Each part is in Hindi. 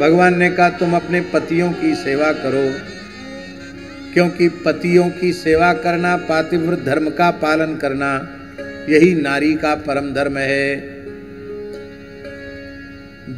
भगवान ने कहा तुम अपने पतियों की सेवा करो, क्योंकि पतियों की सेवा करना, पातिव्रत धर्म का पालन करना, यही नारी का परम धर्म है।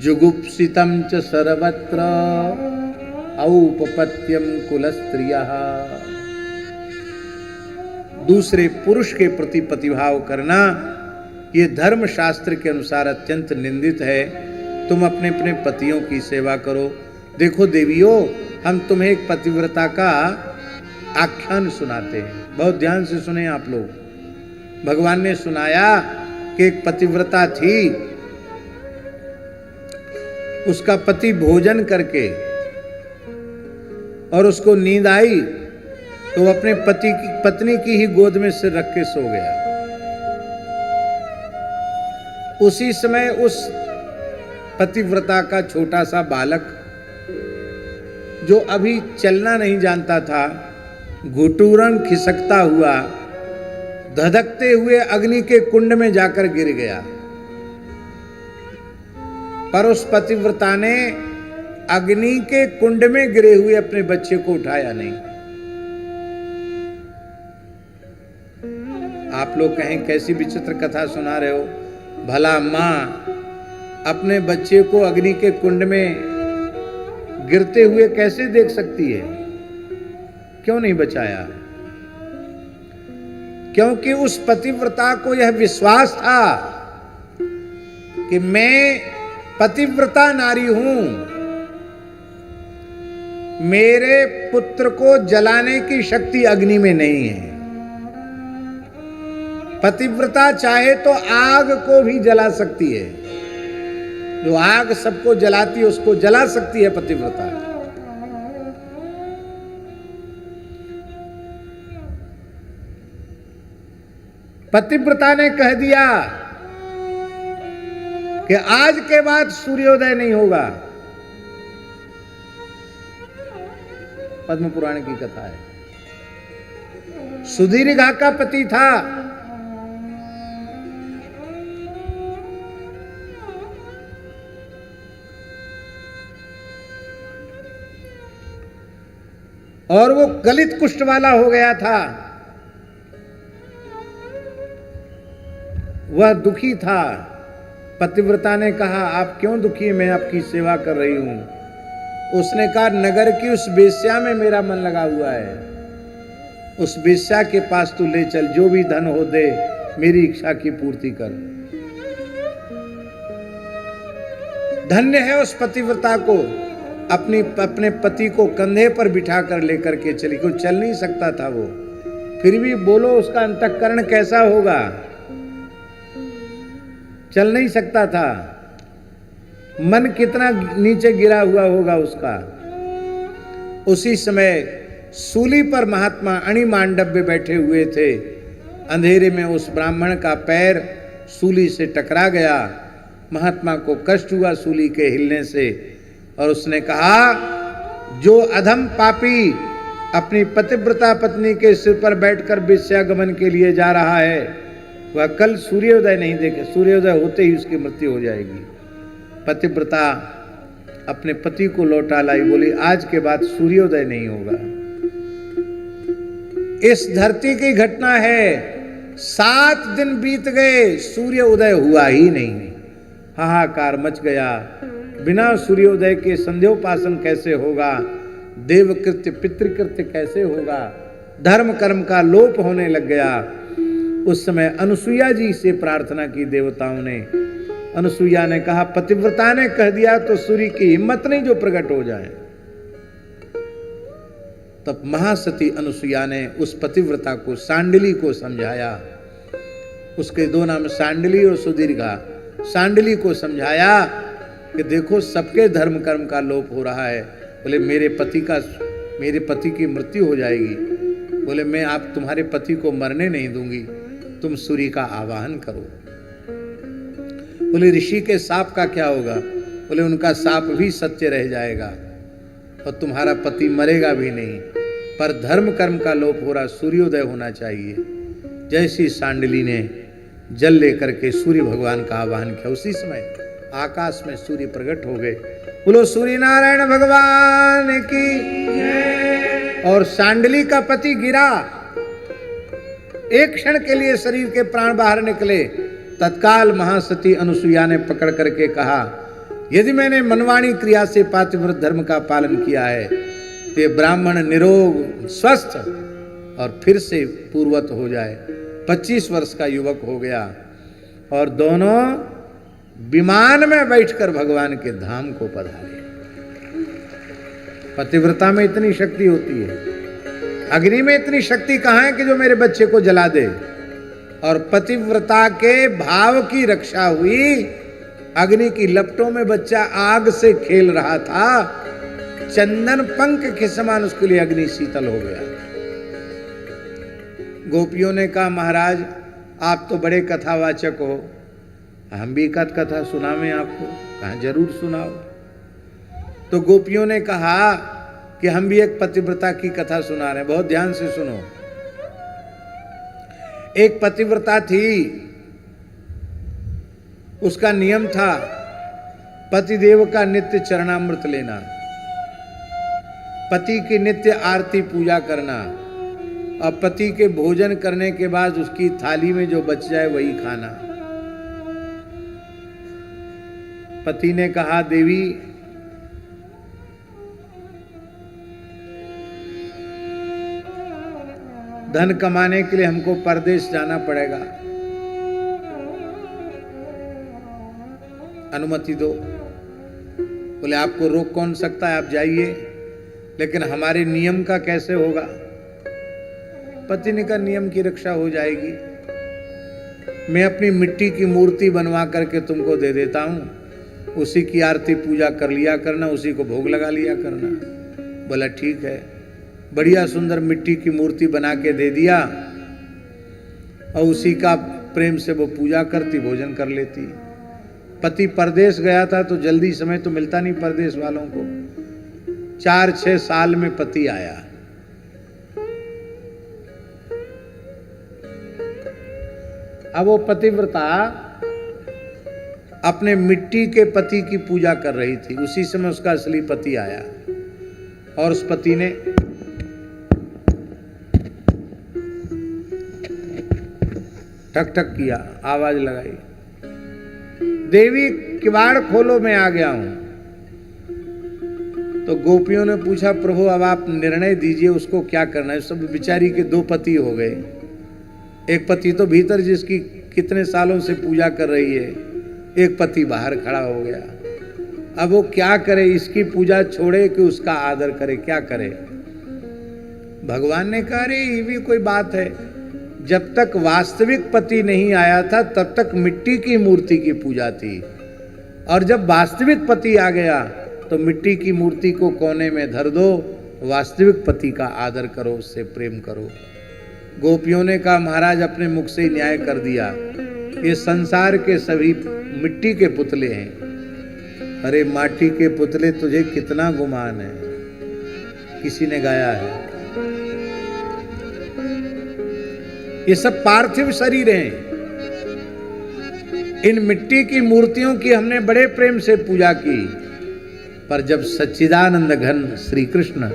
जुगुप्सितम च सर्वत्र औपपत्यम कुलस्त्रियः। दूसरे पुरुष के प्रति प्रतिभाव करना ये धर्म शास्त्र के अनुसार अत्यंत निंदित है। तुम अपने अपने पतियों की सेवा करो। देखो देवियों, हम तुम्हें एक पतिव्रता का आख्यान सुनाते हैं, बहुत ध्यान से सुने आप लोग। भगवान ने सुनाया कि एक पतिव्रता थी, उसका पति भोजन करके और उसको नींद आई तो वो अपने पत्नी की ही गोद में सिर रख के सो गया। उसी समय उस पतिव्रता का छोटा सा बालक जो अभी चलना नहीं जानता था, घुटुरन खिसकता हुआ धधकते हुए अग्नि के कुंड में जाकर गिर गया। पर उस पतिव्रता ने अग्नि के कुंड में गिरे हुए अपने बच्चे को उठाया नहीं। आप लोग कहें कैसी विचित्र कथा सुना रहे हो, भला मां अपने बच्चे को अग्नि के कुंड में गिरते हुए कैसे देख सकती है? क्यों नहीं बचाया? क्योंकि उस पतिव्रता को यह विश्वास था कि मैं पतिव्रता नारी हूं, मेरे पुत्र को जलाने की शक्ति अग्नि में नहीं है। पतिव्रता चाहे तो आग को भी जला सकती है, जो आग सबको जलाती है उसको जला सकती है पतिव्रता। पतिव्रता ने कह दिया कि आज के बाद सूर्योदय नहीं होगा। पद्म पुराण की कथा है। सुदीर्घा का पति था, और वो गलित कुष्ठ वाला हो गया था। वह दुखी था। पतिव्रता ने कहा आप क्यों दुखी हैं, मैं आपकी सेवा कर रही हूं। उसने कहा नगर की उस वेश्या में मेरा मन लगा हुआ है, उस वेश्या के पास तू ले चल, जो भी धन हो दे, मेरी इच्छा की पूर्ति कर। धन्य है उस पतिव्रता को, अपने पति को कंधे पर बिठा कर लेकर के चली। कोई चल नहीं सकता था वो, फिर भी बोलो उसका अंतःकरण कैसा होगा, चल नहीं सकता था। मन कितना नीचे गिरा हुआ होगा उसका। उसी समय सूली पर महात्मा अणिमांडव्य बैठे हुए थे। अंधेरे में उस ब्राह्मण का पैर सूली से टकरा गया। महात्मा को कष्ट हुआ सूली के हिलने से, और उसने कहा जो अधम पापी अपनी पतिव्रता पत्नी के सिर पर बैठकर वेश्यागमन के लिए जा रहा है, वह कल सूर्योदय नहीं देखे, सूर्योदय होते ही उसकी मृत्यु हो जाएगी। पतिव्रता अपने पति को लौटा लाई, बोली आज के बाद सूर्योदय नहीं होगा। इस धरती की घटना है। 7 दिन बीत गए, सूर्य उदय हुआ ही नहीं। हाहाकार मच गया। बिना सूर्योदय के संध्योपासन कैसे होगा, देवकृत्य पितृकृत्य कैसे होगा, धर्म कर्म का लोप होने लग गया। उस समय अनुसुईया जी से प्रार्थना की देवताओं ने। अनुसुईया ने कहा पतिव्रता ने कह दिया तो सूर्य की हिम्मत नहीं जो प्रकट हो जाए। तब महासती अनुसुईया ने उस पतिव्रता को, सांडली को समझाया। उसके 2 नाम सांडली और सुदीर्घा। सांडली को समझाया कि देखो सबके धर्म कर्म का लोप हो रहा है। बोले मेरे पति की मृत्यु हो जाएगी। बोले मैं आप तुम्हारे पति को मरने नहीं दूंगी, तुम सूर्य का आवाहन करो। बोले ऋषि के साप का क्या होगा? बोले उनका साप भी सत्य रह जाएगा और तुम्हारा पति मरेगा भी नहीं, पर धर्म कर्म का लोप हो रहा, सूर्योदय होना चाहिए। जैसी सांडली ने जल लेकर के सूर्य भगवान का आवाहन किया, उसी समय आकाश में सूर्य प्रकट हो गए। बोलो सूर्य नारायण भगवान की जय। और सांडली का पति गिरा, एक क्षण के लिए शरीर के प्राण बाहर निकले। तत्काल महासती अनुसुईया ने पकड़ करके कहा, यदि मैंने मनवाणी क्रिया से पातिव्रत धर्म का पालन किया है तो ब्राह्मण निरोग स्वस्थ और फिर से पूर्वत हो जाए। 25 वर्ष का युवक हो गया और दोनों विमान में बैठकर भगवान के धाम को पधारे। पतिव्रता में इतनी शक्ति होती है, अग्नि में इतनी शक्ति कहां है कि जो मेरे बच्चे को जला दे। और पतिव्रता के भाव की रक्षा हुई। अग्नि की लपटों में बच्चा आग से खेल रहा था, चंदन पंख के समान उसके लिए अग्नि शीतल हो गया। गोपियों ने कहा, महाराज आप तो बड़े कथावाचक हो, हम भी कथा सुनावें आपको। कहा जरूर सुनाओ। तो गोपियों ने कहा कि हम भी एक पतिव्रता की कथा सुना रहे हैं, बहुत ध्यान से सुनो। एक पतिव्रता थी, उसका नियम था पतिदेव का नित्य चरणामृत लेना, पति की नित्य आरती पूजा करना और पति के भोजन करने के बाद उसकी थाली में जो बच जाए वही खाना। पति ने कहा, देवी धन कमाने के लिए हमको परदेश जाना पड़ेगा, अनुमति दो। बोले आपको रोक कौन सकता है, आप जाइए, लेकिन हमारे नियम का कैसे होगा। पति ने कहा नियम की रक्षा हो जाएगी, मैं अपनी मिट्टी की मूर्ति बनवा करके तुमको दे देता हूं, उसी की आरती पूजा कर लिया करना, उसी को भोग लगा लिया करना। बोला ठीक है। बढ़िया सुंदर मिट्टी की मूर्ति बना के दे दिया और उसी का प्रेम से वो पूजा करती, भोजन कर लेती। पति परदेश गया था तो जल्दी समय तो मिलता नहीं परदेश वालों को। 4-6 साल में पति आया। अब वो पतिव्रता अपने मिट्टी के पति की पूजा कर रही थी, उसी समय उसका असली पति आया और उस पति ने ठक ठक किया, आवाज लगाई, देवी किवाड़ खोलो मैं आ गया हूं। तो गोपियों ने पूछा, प्रभु अब आप निर्णय दीजिए उसको क्या करना है। सब बेचारी के 2 पति हो गए, एक पति तो भीतर जिसकी कितने सालों से पूजा कर रही है, एक पति बाहर खड़ा हो गया। अब वो क्या करे, इसकी पूजा छोड़े कि उसका आदर करे, क्या करे। भगवान ने कहा अरे ये भी कोई बात है, जब तक वास्तविक पति नहीं आया था तब तक मिट्टी की मूर्ति की पूजा थी, और जब वास्तविक पति आ गया तो मिट्टी की मूर्ति को कोने में धर दो, वास्तविक पति का आदर करो, उससे प्रेम करो। गोपियों ने कहा महाराज अपने मुख से ही न्याय कर दिया, ये संसार के सभी मिट्टी के पुतले हैं। अरे माटी के पुतले तुझे कितना गुमान है, किसी ने गाया है। ये सब पार्थिव शरीर हैं, इन मिट्टी की मूर्तियों की हमने बड़े प्रेम से पूजा की, पर जब सच्चिदानंद घन श्री कृष्ण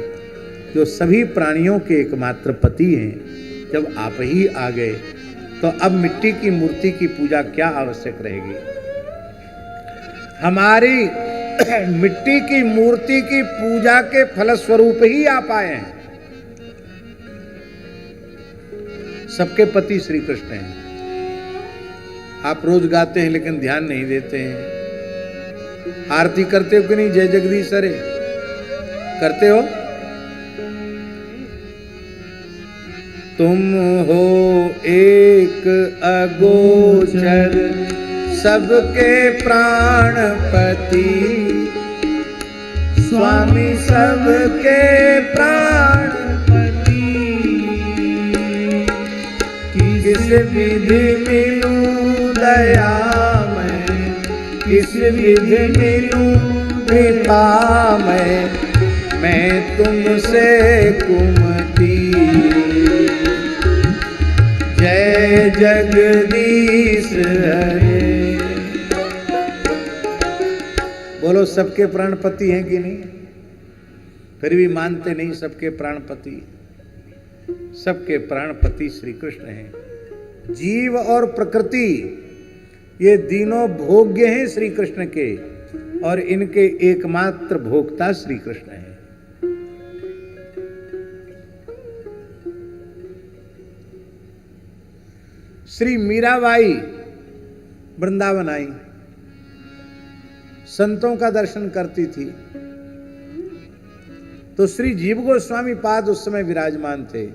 जो सभी प्राणियों के एकमात्र पति हैं, जब आप ही आ गए तो अब मिट्टी की मूर्ति की पूजा क्या आवश्यक रहेगी। हमारी मिट्टी की मूर्ति की पूजा के फलस्वरूप ही आप आए हैं। सबके पति श्री कृष्ण हैं। आप रोज गाते हैं लेकिन ध्यान नहीं देते हैं। आरती करते हो कि नहीं, जय जगदीश हरे करते हो। तुम हो एक अगोचर सबके प्राणपति, स्वामी सबके प्राणपति। किस विधि मिलूं दया मैं, किस विधि मिलूं कृपा मैं तुमसे कुमति। जय जगदीश हरे। बोलो सबके प्राणपति हैं कि नहीं? फिर भी मानते नहीं सबके प्राणपति। सबके प्राणपति श्री कृष्ण हैं। जीव और प्रकृति ये तीनों भोग्य हैं श्री कृष्ण के, और इनके एकमात्र भोक्ता श्री कृष्ण हैं। श्री मीराबाई वृंदावन आई, संतों का दर्शन करती थी, तो श्री जीव गोस्वामी पाद उस समय विराजमान थे।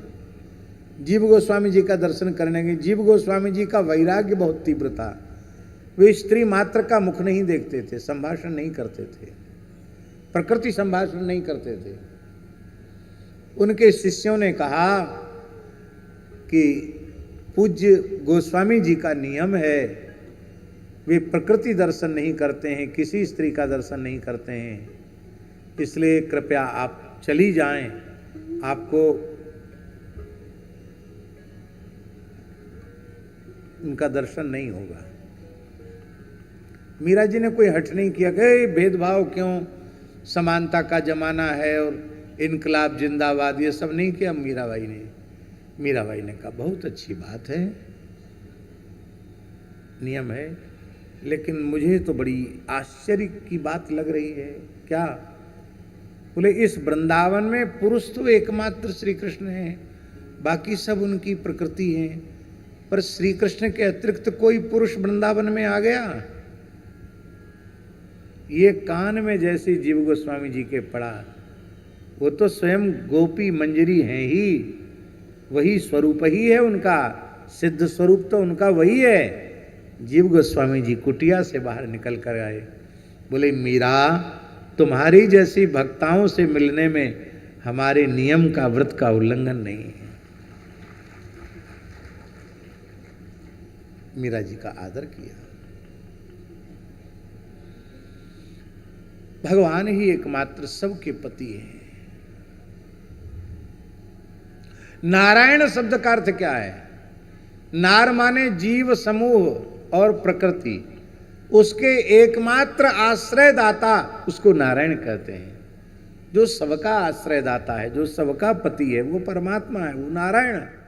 जीव गोस्वामी जी का दर्शन करने गए। जीव गोस्वामी जी का वैराग्य बहुत तीव्र था। वे स्त्री मात्र का मुख नहीं देखते थे, संभाषण नहीं करते थे, प्रकृति संभाषण नहीं करते थे। उनके शिष्यों ने कहा कि पूज्य गोस्वामी जी का नियम है, वे प्रकृति दर्शन नहीं करते हैं, किसी स्त्री का दर्शन नहीं करते हैं, इसलिए कृपया आप चली जाएं, आपको उनका दर्शन नहीं होगा। मीरा जी ने कोई हट नहीं किया कि भेदभाव क्यों, समानता का जमाना है और इनकलाब जिंदाबाद, ये सब नहीं किया मीराबाई ने। मीराबाई ने कहा बहुत अच्छी बात है, नियम है, लेकिन मुझे तो बड़ी आश्चर्य की बात लग रही है। क्या? बोले इस वृंदावन में पुरुष तो एकमात्र श्री कृष्ण हैं, बाकी सब उनकी प्रकृति है, पर श्री कृष्ण के अतिरिक्त कोई पुरुष वृंदावन में आ गया? ये कान में जैसे जीव गोस्वामी जी के पड़ा, वो तो स्वयं गोपी मंजरी हैं ही, वही स्वरूप ही है उनका, सिद्ध स्वरूप तो उनका वही है। जीव गोस्वामी जी कुटिया से बाहर निकल कर आए, बोले मीरा, तुम्हारी जैसी भक्ताओं से मिलने में हमारे नियम का, व्रत का उल्लंघन नहीं है। मीरा जी का आदर किया। भगवान ही एकमात्र सबके पति हैं। नारायण शब्द का अर्थ क्या है? नार माने जीव समूह और प्रकृति, उसके एकमात्र आश्रयदाता उसको नारायण कहते हैं। जो सबका आश्रयदाता है, जो सबका पति है, वो परमात्मा है, वो नारायण है।